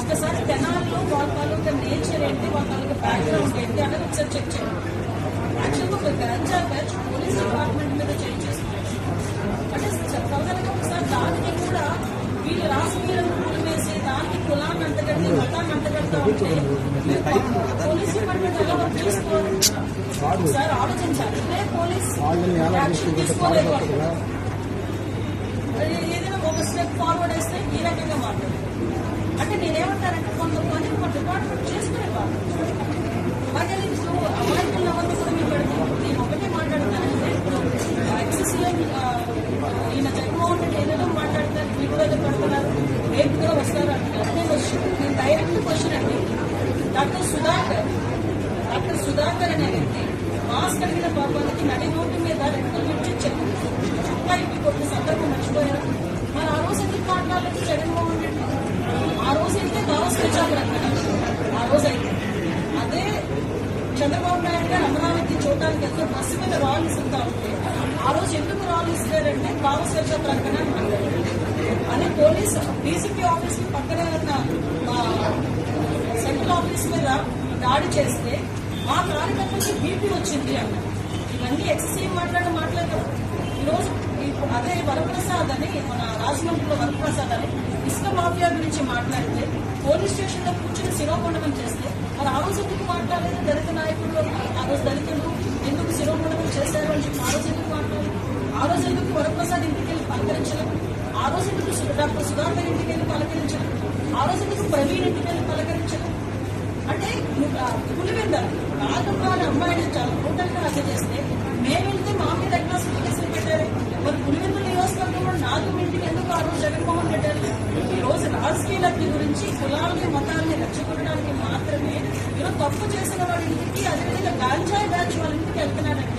ఒకసారి తెనాల్లో వాళ్ళ తాలూకా నేచర్ ఏంటి, వాళ్ళ తాలూకా బ్యాక్గ్రౌండ్ ఏంటి అనేది ఒకసారి చెక్ చేయండి. యాక్చువల్గా ఒక గంజా బ్యాచ్ పోలీస్ డిపార్ట్మెంట్ మీద చెక్ చేస్తున్నారు అంటే చెప్పగలగా ఒకసారి దానికి కూడా వీళ్ళు రాజకీయాలను కూలివేసి దానికి కులాన్ని అంతగట్టి మతాన్ని అంతగడతా ఉంటే పోలీస్ డిపార్ట్మెంట్ ఎలా వర్క్ చేసుకోవాలి ఒకసారి ఆలోచించాలి. ఇదే పోలీస్ యాక్షన్ తీసుకోలేదు, ఏదైనా ఒక స్టెప్ ఫార్వర్డ్ వేస్తే ఈ రకంగా మాట్లాడారు. అంటే నేనేమంటానంటే కొంతమంది మన డిపార్ట్మెంట్ చేసుకునేవారు అలాగే అమాయకులు ఎవరిని కూడా మీరు పెడతాను. నేను ఒకటే మాట్లాడతానంటే ఎక్సెస్లో ఈయన జగన్మోహన్ రెడ్డి ఏదేదో మాట్లాడతారు, మీరు కూడా ఏదో పెడుతున్నారు, రేపు కూడా వస్తారు అంటున్నారు. నేను డైరెక్ట్ క్వశ్చన్ అండి, డాక్టర్ సుధాకర్ అనే వ్యక్తి మాస్క్ అడిగిన పాపానికి నడి రోడ్డు మీద రెక్కల నుంచి చుక్క ఇంటి కొట్టిన సందర్భం మర్చిపోయారు. మరి ఆ రోజు ఎందుకు మాట్లాడలేదు జగన్మోహన్ రెడ్డి? ఆ రోజు అయితే కావాల్సిన వచ్చారు అక్కడ. ఆ రోజు అయితే అదే చంద్రబాబు నాయుడు గారు అమరావతి చూడడానికి ఎంతో బస్సు మీద రాళ్ళు ఇస్తుంటా ఉంటే ఆ రోజు ఎందుకు రాళ్ళు ఇస్తారంటే కావాల్సిన ప్రకటన మాట్లాడారు. అదే పోలీస్ డీసీపీ ఆఫీస్ పక్కనే ఉన్న సెంట్రల్ ఆఫీస్ మీద దాడి చేస్తే మా కార్యకర్తలకి బీపీ వచ్చింది అన్నారు. ఇవన్నీ ఎక్సెసివ్ మాట్లాడలేదు. ఈరోజు అదే వరప్రసాద్ అని మన రాజమండ్రిలో వరప్రసాద్ అని ఇసుక మాఫియా గురించి మాట్లాడితే పోలీస్ స్టేషన్ లో కూర్చొని శిరోమండనం చేస్తే మరి ఆ రోజు ఎందుకు మాట్లాడలేదు? దళిత నాయకులు ఆ రోజు దళితులు ఎందుకు శిరోమండనం చేశారు అని చెప్పి ఆ రోజు ఎందుకు మాట్లాడలేదు? ఆ రోజు ఎందుకు వరప్రసాద్ ఇంటికి వెళ్ళి పలకరించలేదు? ఆ రోజు ఎందుకు డాక్టర్ సుధాకర్ ఇంటికి వెళ్ళి పలకరించలేదు? ఆ రోజు ఎందుకు ప్రవీణ్ ఇంటికి వెళ్ళి పలకరించలేదు? అంటే పులివెంద రాజంగారి అమ్మాయిని చాలా టోటల్గా హత్య చేస్తే మేము వెళ్తే మా మీద ఎట్లా కేసులు పెట్టారు. మరి పులివెంద నియోజకవర్గంలో నాలుగు ఇంటికి ఎందుకు ఆ రోజు జగన్మోహన్ రెడ్డి? ఈ రోజు రాజకీయ లబ్ధి గురించి కులాలని మతాలని రెచ్చగొట్టడానికి మాత్రమే ఈరోజు తప్పు చేసిన వాళ్ళ ఇంటికి అదేవిధంగా గాంజాయి బ్యాచ్ వాళ్ళ ఇంటికి వెళ్తున్నాడంటే